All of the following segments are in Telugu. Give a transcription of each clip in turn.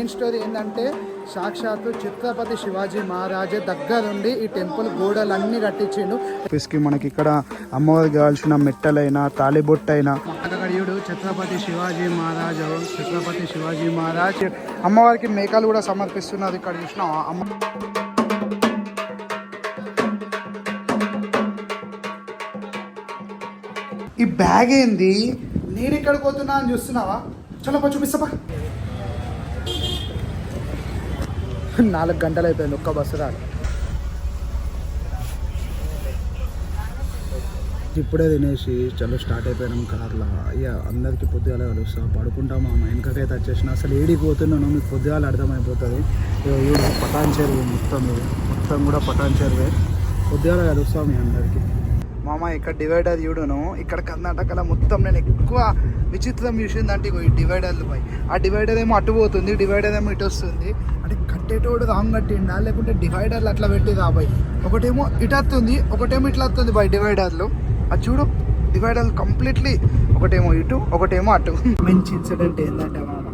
మెయిన్ స్టోరీ ఏంటంటే సాక్షాత్తు ఛత్రపతి శివాజీ మహారాజే దగ్గరుండి ఈ టెంపుల్ గోడలన్నీ కట్టించిండు. మనకి ఇక్కడ అమ్మవారికి కావాల్సిన మెట్టలైనా తాళిబొట్టైనా అక్కడయుడు ఛత్రపతి శివాజీ మహారాజ్ అమ్మవారికి మేకలు కూడా సమర్పిస్తున్నారు. ఇక్కడ చూసిన అమ్మ ఈ బ్యాగ్ ఏంది, నేను ఎక్కడికి పోతున్నా అని చూస్తున్నావా? చలో చూపిస్తావా? 4 గంటలు అయిపోయింది ఒక్క బస్సు రాదు. ఇప్పుడే తినేసి చలో స్టార్ట్ అయిపోయినాం కార్లో. ఇక అందరికీ పొద్దుగాల కలుస్తాం, పడుకుంటాం. మా వెనకకైతే వచ్చేసిన అసలు ఏడికి పోతున్నాను మీకు పొద్దుగాల అర్థమైపోతుంది. పటాన్ చెరువు మొత్తం కూడా పటాన్ చెరువే. పొద్దుగాల కలుస్తాం మీ అందరికీ. మామ ఇక్కడ డివైడర్ చూడను, ఇక్కడ కర్ణాటకలో మొత్తం నేను ఎక్కువ విచిత్రం చూసిందంటే ఈ డివైడర్లు పై. ఆ డివైడర్ ఏమో అటు పోతుంది, డివైడర్ ఏమో ఇటు వస్తుంది. అంటే కట్టేటోడు రాంగ్ కట్టిండా లేకుంటే డివైడర్లు అట్లా పెట్టిరా బాయ్? ఒకటేమో ఇటు వస్తుంది, ఒకటేమో ఇట్లా వస్తుంది బాయ్ డివైడర్లు. అది చూడు డివైడర్లు కంప్లీట్లీ ఒకటేమో ఇటు ఒకటేమో అటు. మంచి ఇన్సిడెంట్ ఏంటంటే మామ,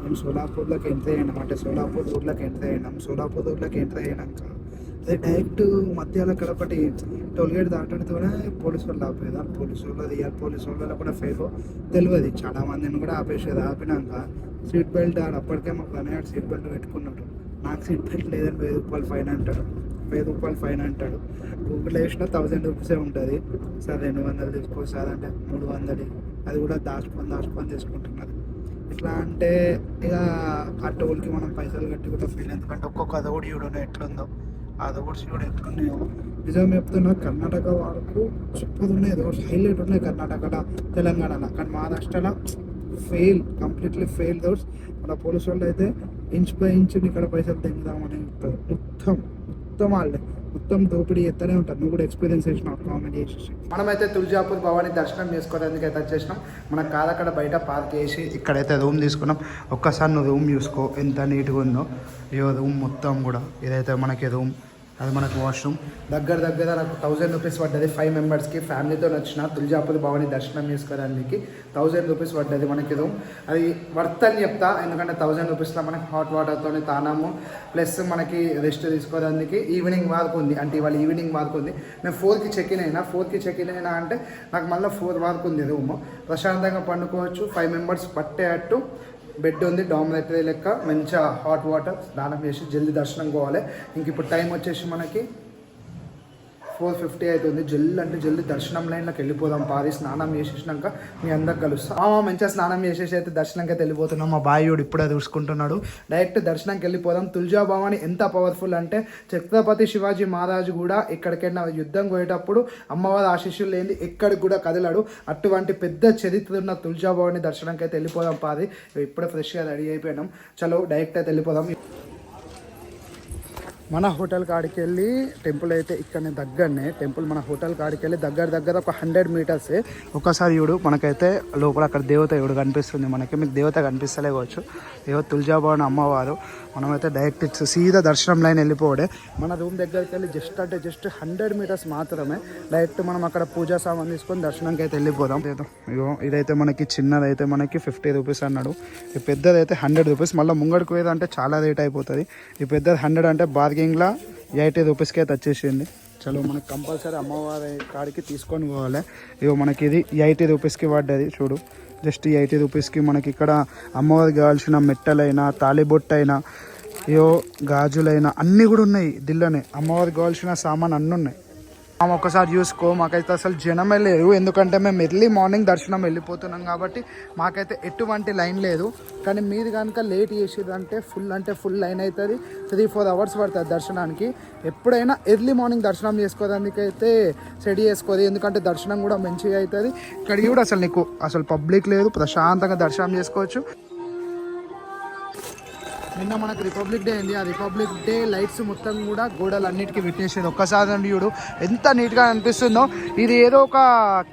మేము సోలాపూర్లోకి ఎంటర్ అయినాం. అంటే సోలాపూర్ ఊర్లోకి ఎంటర్ అయినాం. సోలాపూర్ ఊర్లోకి ఎంటర్ అయినాక అదే డైరెక్ట్ మధ్యలో కడపటి టోల్గేట్ దాటడితోనే పోలీసు వాళ్ళు ఆపేదా. పోలీసు వాళ్ళు రియల్ పోలీసు వాళ్ళు కూడా ఫేకో తెలియదు. చాలా మందిని కూడా ఆపేసేది. ఆపినాక సీట్ బెల్ట్ అప్పటికే మాకు అనేవాడు సీట్ బెల్ట్ పెట్టుకున్నాడు. నాకు సీట్ బెల్ట్ లేదని 1000 రూపాయలు ఫైన్ అంటాడు. 1000 రూపాయలు ఫైన్ అంటాడు. గూగుల్ వేసినా 1000 రూపీసే ఉంటుంది. సార్ 200 తీసుకో సార్ అంటే 300. అది కూడా దాచుకొని తీసుకుంటున్నారు. ఎట్లా అంటే ఇక ఆ టోల్కి మనం పైసలు కట్టి కూడా ఫీల్. ఎందుకంటే ఒక్కొక్క రోడ్ చూడను ఎట్లుందో, ఆ రోడ్స్ కూడా ఎట్లున్నాయో నిజం చెప్తున్నా. కర్ణాటక వరకు సూపర్ ఉన్నాయి రోడ్స్, హైలైట్ ఉన్నాయి కర్ణాటకలో, తెలంగాణలో. కానీ మహారాష్ట్రలో కంప్లీట్లీ ఫెయిల్ రోడ్స్. మన పోలీసు వాళ్ళు అయితే ఇంచ్ బై ఇంచ్ ఇక్కడ పైసలు తెంగుదామని చెప్తారు. మొత్తం వాళ్ళే మొత్తం దోపిడీ ఎత్తనే ఉంటారు. నువ్వు కూడా ఎక్స్పీరియన్స్ చేసినావు కామెంట్ చేసేసి. మనమైతే తులజాపూర్ భవాని దర్శనం చేసుకోవడానికి అయితే వచ్చేసినాం. మన కార్ అక్కడ బయట పార్క్ చేసి ఇక్కడైతే రూమ్ తీసుకున్నాం. ఒక్కసారి నువ్వు రూమ్ చూసుకో ఎంత నీట్గా ఉందో. ఈ రూమ్ మొత్తం కూడా ఇదైతే మనకి రూమ్, అది మనకు వాష్రూమ్. దగ్గర నాకు 1000 రూపీస్ పడ్డది 5 మెంబర్స్కి. ఫ్యామిలీతో వచ్చిన తులజాపూర్ భవాని దర్శనం చేసుకోవడానికి 1000 రూపీస్ పడ్డది మనకి రూమ్. అది వర్త్ అని చెప్తా, ఎందుకంటే 1000 రూపీస్లో మనకి హాట్ వాటర్తో తానము ప్లస్ మనకి రెస్ట్ తీసుకోవడానికి ఈవినింగ్ వరకు ఉంది. అంటే ఇవాళ ఈవినింగ్ వరకు ఉంది. నేను 4కి చెక్ ఇన్ అయినా అంటే నాకు మళ్ళీ 4 వరకు ఉంది రూమ్. ప్రశాంతంగా పండుకోవచ్చు. 5 మెంబర్స్ పట్టేటట్టు బెడ్ ఉంది, డామినేటరీ లెక్క. మంచిగా హాట్ వాటర్ స్నానం చేసి జల్దీ దర్శనం పోవాలి. ఇంక ఇప్పుడు టైం వచ్చేసి మనకి 4:50 అవుతుంది. జల్దీ దర్శనం లైన్లోకి వెళ్ళిపోదాం. పారి స్నానం చేసేసినాక మీ అందరికి కలుస్తాం. మంచిగా స్నానం చేసేసి అయితే దర్శనంకి అయితే వెళ్ళిపోతున్నాం. మా బాయ్యుడు ఇప్పుడే చూసుకుంటున్నాడు. డైరెక్ట్ దర్శనంకి వెళ్ళిపోదాం. తులజా భవాని ఎంత పవర్ఫుల్ అంటే ఛత్రపతి శివాజీ మహారాజు కూడా ఎక్కడికైనా యుద్ధం పోయేటప్పుడు అమ్మవారి ఆశీస్సులు లేని ఎక్కడికి కూడా కదిలాడు. అటువంటి పెద్ద చరిత్ర ఉన్న తులజా భవాని దర్శనంకి అయితే వెళ్ళిపోదాం. పారి ఇప్పుడే ఫ్రెష్గా రెడీ అయిపోయినాం. చలో డైరెక్ట్ అయితే వెళ్ళిపోదాం. మన హోటల్ కాడికి వెళ్ళి టెంపుల్ అయితే ఇక్కడనే దగ్గరనే. టెంపుల్ మన హోటల్ కాడికి వెళ్ళి దగ్గర ఒక 100 మీటర్సే. ఒకసారి చూడు మనకైతే లోపల అక్కడ దేవత చూడు కనిపిస్తుంది మనకి. మీకు దేవత కనిపిస్తలే కావచ్చు. తులజా భవాని అమ్మవారు. మనమైతే డైరెక్ట్ సీదా దర్శనం లైన్ వెళ్ళిపోవడే. మన రూమ్ దగ్గరికి వెళ్ళి జస్ట్ 100 మీటర్స్ మాత్రమే. డైరెక్ట్ మనం అక్కడ పూజా సామాన్ తీసుకొని దర్శనంకి అయితే వెళ్ళిపోదాం. ఇదైతే మనకి చిన్నదైతే మనకి 50 రూపీస్ అన్నాడు. ఈ పెద్దదైతే 100 రూపీస్. మళ్ళీ ముంగడికి పోయేదంటే చాలా రేట్ అయిపోతుంది. ఈ పెద్దది 100 అంటే బార్గెనింగ్లా 80 రూపీస్కి అయితే వచ్చేసింది. చలో మనకి కంపల్సరీ అమ్మవారి కాడికి తీసుకొని పోవాలి. మనకి ఇది 80 రూపీస్కి పడ్డది చూడు. జస్ట్ 80 రూపీస్కి మనకి ఇక్కడ అమ్మవారికి కావాల్సిన మెట్టలైనా తాళిబొట్టైనా గాజులైనా అన్నీ కూడా ఉన్నాయి. దిల్లోనే అమ్మవారికి కావాల్సిన సామాన్ అన్నీ ఉన్నాయి. ఒక్కసారి చూసుకో. మాకైతే అసలు జనమే లేదు, ఎందుకంటే మేము ఎర్లీ మార్నింగ్ దర్శనం వెళ్ళిపోతున్నాం కాబట్టి మాకైతే ఎటువంటి లైన్ లేదు. కానీ మీరు కనుక లేట్ చేసేదంటే ఫుల్ లైన్ అవుతుంది. 3-4 అవర్స్ పడుతుంది దర్శనానికి. ఎప్పుడైనా ఎర్లీ మార్నింగ్ దర్శనం చేసుకోవడానికైతే రెడీ చేసుకోదు, ఎందుకంటే దర్శనం కూడా మంచిగా అవుతుంది. ఇక్కడ కూడా అసలు నీకు పబ్లిక్ లేదు, ప్రశాంతంగా దర్శనం చేసుకోవచ్చు. నిన్న మనకు రిపబ్లిక్ డే అయింది. ఆ రిపబ్లిక్ డే లైట్స్ మొత్తం కూడా గోడలన్నిటికీ విట్నేసేది. ఒక్కసారి చూడు ఎంత నీట్గా అనిపిస్తుందో. ఇది ఏదో ఒక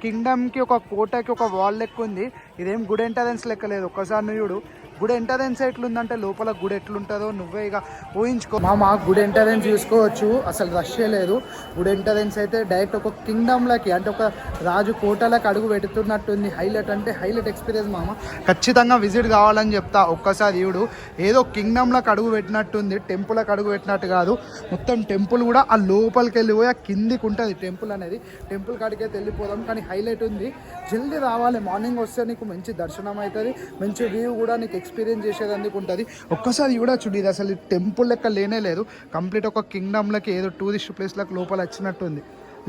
కింగ్డమ్కి, ఒక కోటకి ఒక వాల్ లెక్క ఉంది. ఇదేం గుడ్ ఎంట్రన్స్ లెక్క లేదు. ఒక్కసారి చూడు గుడి ఎంట్రన్స్ ఎట్లుందంటే లోపల గుడి ఎట్లుంటుందో నువ్వే ఇక ఊహించుకో మామ. గుడి ఎంట్రన్స్ చూసుకోవచ్చు, అసలు రష్ లేదు. గుడి ఎంట్రన్స్ అయితే డైరెక్ట్ ఒక కింగ్డమ్లకి అంటే ఒక రాజు కోటలకు అడుగు పెడుతున్నట్టుంది. హైలైట్ అంటే హైలైట్ ఎక్స్పీరియన్స్ మామ. ఖచ్చితంగా విజిట్ కావాలని చెప్తా. ఒక్కసారి ఇవుడు ఏదో కింగ్డమ్లకు అడుగు పెట్టినట్టుంది, టెంపుల్కి అడుగు పెట్టినట్టు కాదు. మొత్తం టెంపుల్ కూడా ఆ లోపలికి వెళ్ళిపోయి ఆ కిందికి ఉంటుంది టెంపుల్ అనేది. టెంపుల్ కాడికైతే వెళ్ళిపోదాం, కానీ హైలైట్ ఉంది. జల్దీ రావాలి, మార్నింగ్ వస్తే నీకు మంచి దర్శనం అవుతుంది, మంచి వ్యూ కూడా నీకు ఎక్స్పీరియన్స్ చేసేందుకు ఉంటుంది. ఒక్కసారి కూడా చూడు, ఇది అసలు టెంపుల్ లెక్క లేనే లేదు. కంప్లీట్ ఒక కింగ్డమ్లకి ఏదో టూరిస్ట్ ప్లేస్లకు లోపల వచ్చినట్టుంది.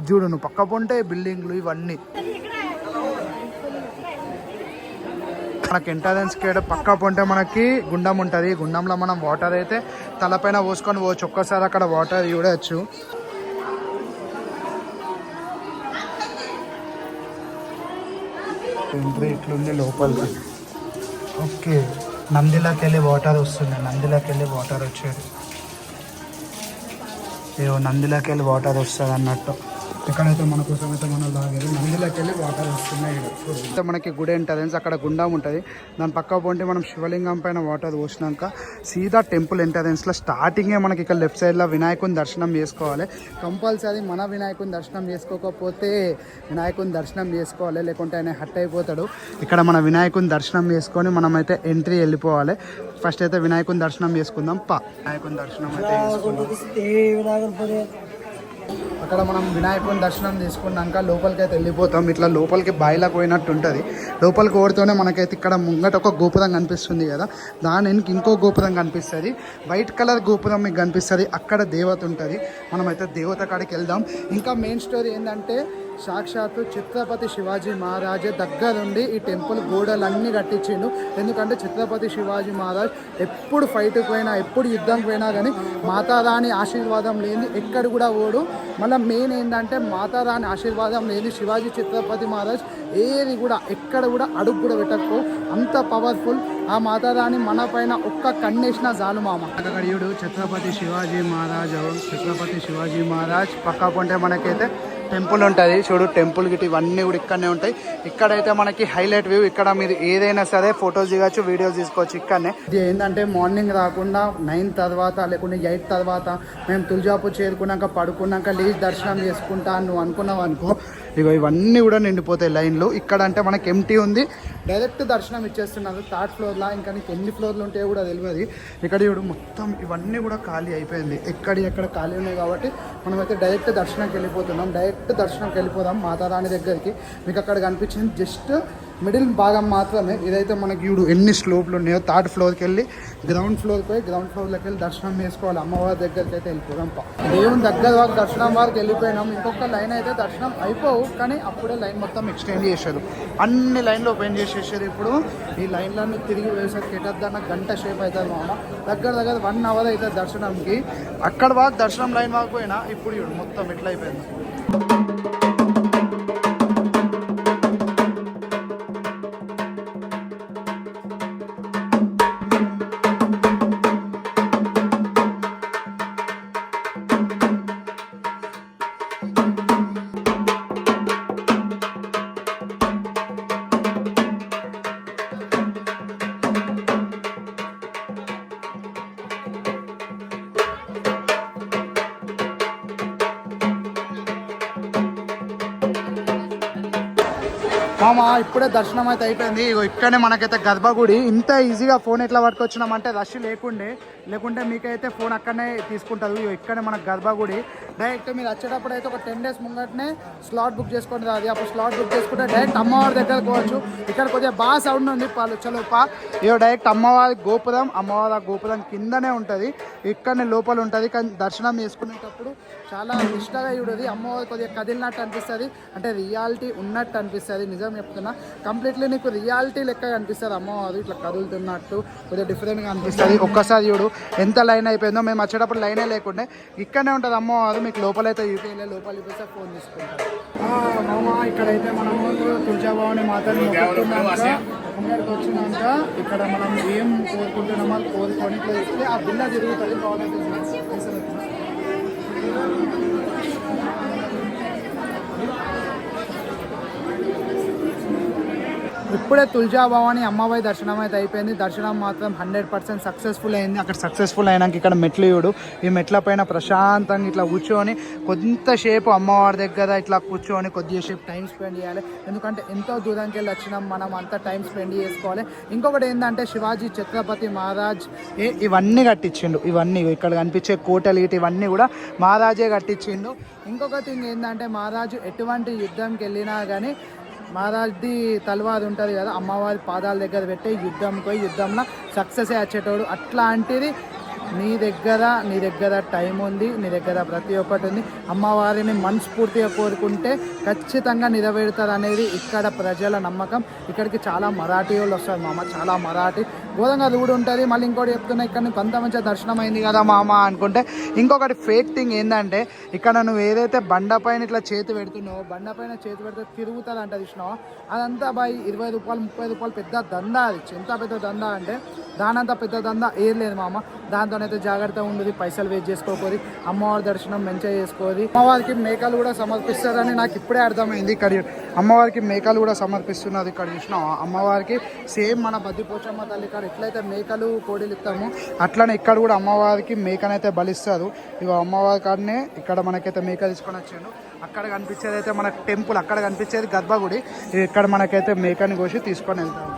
చూడు నువ్వు పక్క పొంటే బిల్డింగ్లు ఇవన్నీ. మనకి ఎంట్రన్స్కి పక్క పొంటే మనకి గుండం ఉంటుంది. గుండంలో మనం వాటర్ అయితే తలపైన పోసుకొని పోవచ్చు. ఒక్కసారి అక్కడ వాటర్ చూడవచ్చు. ఎంట్రీ ఇట్లుంది లోపలికి. ఓకే, నందిలోకి వెళ్ళి వాటర్ వస్తుంది. నందిలోకి వెళ్ళి వాటర్ వచ్చేది ఏవో నందిలోకి వెళ్ళి వాటర్ వస్తుంది అన్నట్టు. ఎక్కడైతే మన కోసం అయితే మనం లాగేది నందిలోకి వెళ్ళి వాటర్ వస్తున్నాయి. అయితే మనకి గుడి ఎంట్రన్స్ అక్కడ గుండం ఉంటుంది. దాని పక్క పోంటే మనం శివలింగం పైన వాటర్ పోసినాక సీదా టెంపుల్ ఎంట్రన్స్లో స్టార్టింగే మనకి ఇక్కడ లెఫ్ట్ సైడ్లో వినాయకుని దర్శనం చేసుకోవాలి. కంపల్సరీ మన వినాయకుని దర్శనం చేసుకోకపోతే వినాయకుని దర్శనం చేసుకోవాలి, లేకుంటే ఆయన హట్ అయిపోతాడు. ఇక్కడ మన వినాయకుని దర్శనం చేసుకొని మనమైతే ఎంట్రీ వెళ్ళిపోవాలి. ఫస్ట్ అయితే వినాయకుని దర్శనం చేసుకుందాం. వినాయకుని దర్శనం అయితే అక్కడ మనం వినాయకుని దర్శనం తీసుకున్నాక లోపలికి అయితే వెళ్ళిపోతాం. ఇట్లా లోపలికి బాయిలకు పోయినట్టు ఉంటుంది. లోపలికి ఓడితోనే మనకైతే ఇక్కడ ముంగట ఒక గోపురం కనిపిస్తుంది కదా, దాని ఇంకో గోపురం కనిపిస్తుంది. వైట్ కలర్ గోపురం మీకు కనిపిస్తుంది. అక్కడ దేవత ఉంటుంది. మనమైతే దేవత కాడికి వెళ్దాం. ఇంకా మెయిన్ స్టోరీ ఏంటంటే సాక్షాత్తు ఛత్రపతి శివాజీ మహారాజే దగ్గరుండి ఈ టెంపుల్ గోడలన్నీ కట్టించిండు. ఎందుకంటే ఛత్రపతి శివాజీ మహారాజ్ ఎప్పుడు ఫైట్కి పోయినా, ఎప్పుడు యుద్ధంకి పోయినా కానీ మాతారాణి ఆశీర్వాదం లేని ఎక్కడ కూడా ఓడు. మళ్ళీ మెయిన్ ఏంటంటే మాతారాణి ఆశీర్వాదం లేని శివాజీ ఛత్రపతి మహారాజ్ ఏది కూడా ఎక్కడ కూడా అడుగు కూడా పెట్టకపో, అంత పవర్ఫుల్. ఆ మాతారాణి మన పైన ఒక్క కన్నేసిన చాలు మామ. అక్కడయుడు ఛత్రపతి శివాజీ మహారాజ్ పక్కా పొంటే మనకైతే టెంపుల్ ఉంటుంది. చూడు టెంపుల్ గిట్ ఇవన్నీ కూడా ఇక్కడనే ఉంటాయి. ఇక్కడైతే మనకి హైలైట్ వ్యూ. ఇక్కడ మీరు ఏదైనా సరే ఫొటోస్ దిగచ్చు, వీడియోస్ తీసుకోవచ్చు ఇక్కడనే. ఇది ఏంటంటే మార్నింగ్ రాకుండా 9 తర్వాత లేకుంటే 8 తర్వాత మేము తులజాపూర్ చేరుకున్నాక పడుకున్నాక లేచి దర్శనం చేసుకుంటా నువ్వు అనుకున్నావు అనుకో, ఇగో ఇవన్నీ కూడా నిండిపోతాయి లైన్లు. ఇక్కడ అంటే మనకి ఎంటీ ఉంది, డైరెక్ట్ దర్శనం ఇచ్చేస్తున్నారు 3rd ఫ్లోర్లో. ఇంకా నీకు ఎన్ని ఫ్లోర్లు ఉంటాయో కూడా తెలియదు. ఇక్కడ ఇప్పుడు మొత్తం ఇవన్నీ కూడా ఖాళీ అయిపోయింది. ఎక్కడ ఖాళీ ఉన్నాయి కాబట్టి మనమైతే డైరెక్ట్ దర్శనంకి వెళ్ళిపోతున్నాం. డైరెక్ట్ దర్శనంకి వెళ్ళిపోదాం మాతారాణి దగ్గరికి. మీకు అక్కడ కనిపించింది జస్ట్ మిడిల్ భాగం మాత్రమే. ఇదైతే మనకి ఇప్పుడు ఎన్ని స్లోప్లు ఉన్నాయో 3rd ఫ్లోర్కి వెళ్ళి గ్రౌండ్ ఫ్లోర్కి పోయి గ్రౌండ్ ఫ్లోర్లోకి వెళ్ళి దర్శనం చేసుకోవాలి. అమ్మవారి దగ్గరికి అయితే వెళ్ళిపోదాం. దేవుని దగ్గర వరకు దర్శనం వరకు వెళ్ళిపోయినాం. ఇంకొక లైన్ అయితే దర్శనం అయిపోవు, కానీ అప్పుడే లైన్ మొత్తం ఎక్స్టెండ్ చేశారు. అన్ని లైన్లు ఓపెన్ చేసేసారు. ఇప్పుడు ఈ లైన్లన్నీ తిరిగి వేసరికి ఎటద్దన్న గంట సేపు అవుతుంది మామ. దగ్గర 1 అవర్ అవుతుంది దర్శనంకి. అక్కడ వరకు దర్శనం లైన్ వరకు పోయినా ఇప్పుడు ఇప్పుడు మొత్తం ఎట్లా అయిపోయింది. మామ ఇప్పుడే దర్శనం అయితే అయిపోయింది. ఇగో ఇక్కడనే మనకైతే గర్భగుడి. ఇంత ఈజీగా ఫోన్ ఎట్లా పట్టుకొచ్చినామంటే రష్ లేకుంటే మీకైతే ఫోన్ అక్కడనే తీసుకుంటారు. ఇగో ఇక్కడనే మనకు గర్భగుడి. డైరెక్ట్ మీరు వచ్చేటప్పుడు అయితే ఒక 10 days ముంగటనే స్లాట్ బుక్ చేసుకుంటే అది. అప్పుడు స్లాట్ బుక్ చేసుకుంటే డైరెక్ట్ అమ్మవారి దగ్గరకు పోవచ్చు. ఇక్కడ కొద్దిగా బాగా సౌండ్ ఉంది చలోపా. ఇగో డైరెక్ట్ అమ్మవారి గోపురం, అమ్మవారి గోపురం కిందనే ఉంటుంది. ఇక్కడనే లోపల ఉంటుంది. కానీ దర్శనం చేసుకునేటప్పుడు చాలా నిష్టగా చూడదు. అమ్మవారి కొద్దిగా కదిలినట్టు అనిపిస్తుంది, అంటే రియాలిటీ ఉన్నట్టు అనిపిస్తుంది. నిజం చెప్తున్నా, కంప్లీట్లీ నీకు రియాలిటీ లెక్క కనిపిస్తుంది. అమ్మవారు ఇట్లా కదులుతున్నట్టు కొద్దిగా డిఫరెంట్గా అనిపిస్తుంది. ఒక్కసారి చూడు ఎంత లైన్ అయిపోయిందో. మేము వచ్చేటప్పుడు లైనే లేకుండే. ఇక్కడనే ఉంటుంది అమ్మవారు. మీకు లోపలైతే యూపీఐలో లోపల చూపిస్తే ఫోన్ తీసుకుంటారు. ఇక్కడైతే మనము తులజాభవాని మాతని మొక్కుతున్నాక ముంగడికి వచ్చినాక ఇక్కడ మనం ఏం కోరుకుంటున్నామో అది కోరుకొని ఇట్లా చెప్తే ఆ బిల్ల తిరుగుతుంది. ఇప్పుడే తుల్జా భవాని అమ్మవారి దర్శనం అయితే అయిపోయింది. దర్శనం మాత్రం 100% సక్సెస్ఫుల్ అయింది. అక్కడ సక్సెస్ఫుల్ అయినాక ఇక్కడ మెట్లు చూడు, ఈ మెట్ల పైన ప్రశాంతంగా ఇట్లా కూర్చొని కొంతసేపు అమ్మవారి దగ్గర ఇట్లా కూర్చొని కొద్దిసేపు టైం స్పెండ్ చేయాలి. ఎందుకంటే ఎంతో దూరంకి వెళ్ళి వచ్చినాం, మనం అంతా టైం స్పెండ్ చేసుకోవాలి. ఇంకొకటి ఏంటంటే శివాజీ ఛత్రపతి మహారాజ్ ఇవన్నీ కట్టించిండు. ఇవన్నీ ఇక్కడ కనిపించే కోటలు ఇవన్నీ కూడా మహారాజే కట్టించిండు. ఇంకొక థింగ్ ఏంటంటే మహారాజు ఎటువంటి యుద్ధంకి వెళ్ళినా కానీ మహారాజ్ది తలవారు ఉంటుంది కదా, అమ్మవారి పాదాల దగ్గర పెట్టి యుద్ధంలో సక్సెస్ వచ్చేటోడు. అట్లాంటిది నీ దగ్గర టైం ఉంది, నీ దగ్గర ప్రతి ఒక్కటి ఉంది. అమ్మవారిని మనస్ఫూర్తిగా కోరుకుంటే ఖచ్చితంగా నెరవేరుతుంది అనేది ఇక్కడ ప్రజల నమ్మకం. ఇక్కడికి చాలా మరాఠీ వాళ్ళు వస్తారు మామ, చాలా మరాఠీ ఘోరంగా రూడు ఉంటుంది. మళ్ళీ ఇంకోటి చెప్తున్నా, ఇక్కడ నీకు అంత మంచిగా దర్శనం అయింది కదా మామ అనుకుంటే ఇంకొకటి ఫేక్ థింగ్ ఏంటంటే ఇక్కడ నువ్వు ఏదైతే బండపైన ఇట్లా చేతి పెడుతున్నావో, బండపైన చేతి పెడితే తిరుగుతుంది అంటే చూసినావో, అదంతా బాయ్ 20 రూపాయలు 30 రూపాయలు పెద్ద దందా. అది ఎంత పెద్ద దందా అంటే దానంతా పెద్ద దందా ఏం లేదు మామ. దాంతోనైతే జాగ్రత్తగా ఉండదు, పైసలు వేస్ట్ చేసుకోకూడదు, అమ్మవారి దర్శనం మంచిగా చేసుకోవాలి. అమ్మవారికి మేకలు కూడా సమర్పిస్తారని నాకు ఇప్పుడే అర్థమైంది. ఇక్కడ అమ్మవారికి మేకలు కూడా సమర్పిస్తున్నది. ఇక్కడ చూసినాం అమ్మవారికి సేమ్ మన బద్దిపోచమ్మ తల్లి ఇక్కడ ఎట్లయితే మేకలు కోడిలు ఇస్తామో అట్లనే ఇక్కడ కూడా అమ్మవారికి మేకనైతే బలిస్తారు. ఇక అమ్మవారి కాడనే ఇక్కడ మనకైతే మేక తీసుకొని వచ్చాను. అక్కడ కనిపించేది అయితే మన టెంపుల్, అక్కడ కనిపించేది గర్భగుడి. ఇక్కడ మనకైతే మేకని కోసి తీసుకొని వెళ్తాము.